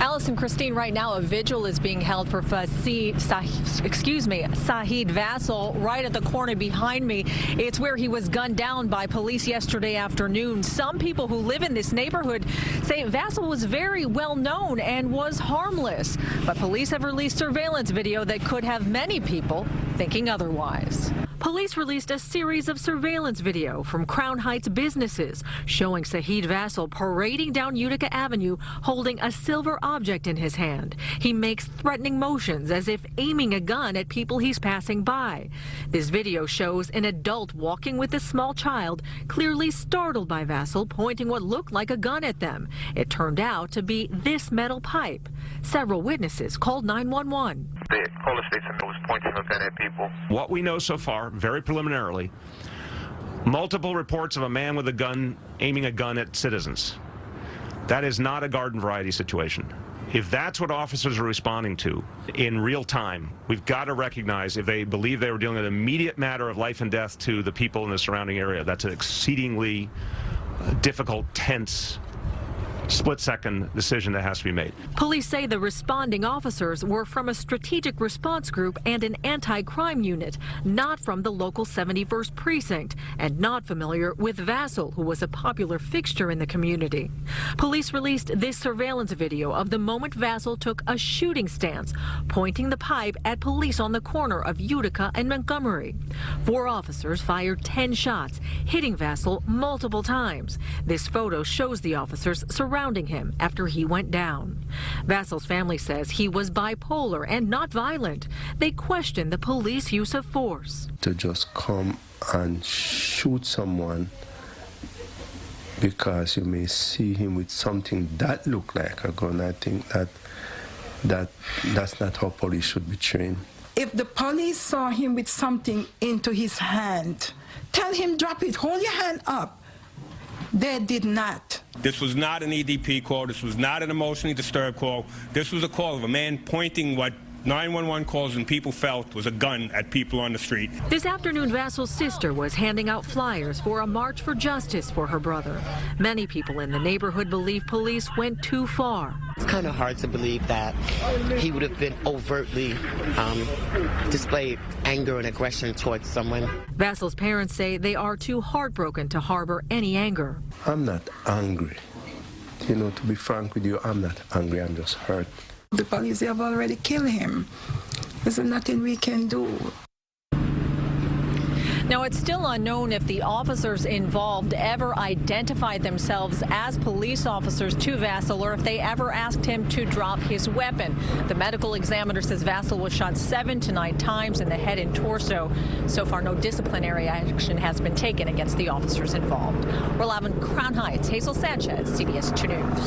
Alice and Christine, right now a vigil is being held for Saheed Vassell right at the corner behind me. It's where he was gunned down by police yesterday afternoon. Some people who live in this neighborhood say Vassell was very well known and was harmless, but police have released surveillance video that could have many people thinking otherwise. Police released a series of surveillance video from Crown Heights businesses showing Saheed Vassell parading down Utica Avenue holding a silver object in his hand. He makes threatening motions as if aiming a gun at people he's passing by. This video shows an adult walking with a small child, clearly startled by Vassell pointing what looked like a gun at them. It turned out to be this metal pipe. Several witnesses called 911. The caller states that it was pointing a gun at people. What we know so far, very preliminarily, multiple reports of a man with a gun aiming a gun at citizens. That is not a garden variety situation. If that's what officers are responding to in real time, we've got to recognize if they believe they were dealing with an immediate matter of life and death to the people in the surrounding area, that's an exceedingly difficult, tense, split-second decision that has to be made. Police say the responding officers were from a strategic response group and an anti-crime unit, not from the local 71st precinct, and not familiar with Vassell, who was a popular fixture in the community. Police released this surveillance video of the moment Vassell took a shooting stance, pointing the pipe at police on the corner of Utica and Montgomery. 4 officers fired 10 shots, hitting Vassell multiple times. This photo shows the officers surrounding him after he went down. Vassell's family says he was bipolar and not violent. They question the police use of force. To just come and shoot someone because you may see him with something that look like a gun, I think that's not how police should be trained. If the police saw him with something into his hand, tell him drop it, hold your hand up. They did not. This was not an EDP call. This was not an emotionally disturbed call. This was a call of a man pointing what 911 calls and people felt was a gun at people on the street. This afternoon, Vassell's sister was handing out flyers for a march for justice for her brother. Many people in the neighborhood believe police went too far. It's kind of hard to believe that he would have been overtly displayed anger and aggression towards someone. Vassell's parents say they are too heartbroken to harbor any anger. I'm not angry. You know, to be frank with you, I'm not angry, I'm just hurt. The police have already killed him. There's nothing we can do. Now, it's still unknown if the officers involved ever identified themselves as police officers to Vassell or if they ever asked him to drop his weapon. The medical examiner says Vassell was shot 7 to 9 times in the head and torso. So far, no disciplinary action has been taken against the officers involved. We're live in Crown Heights. Hazel Sanchez, CBS 2 News.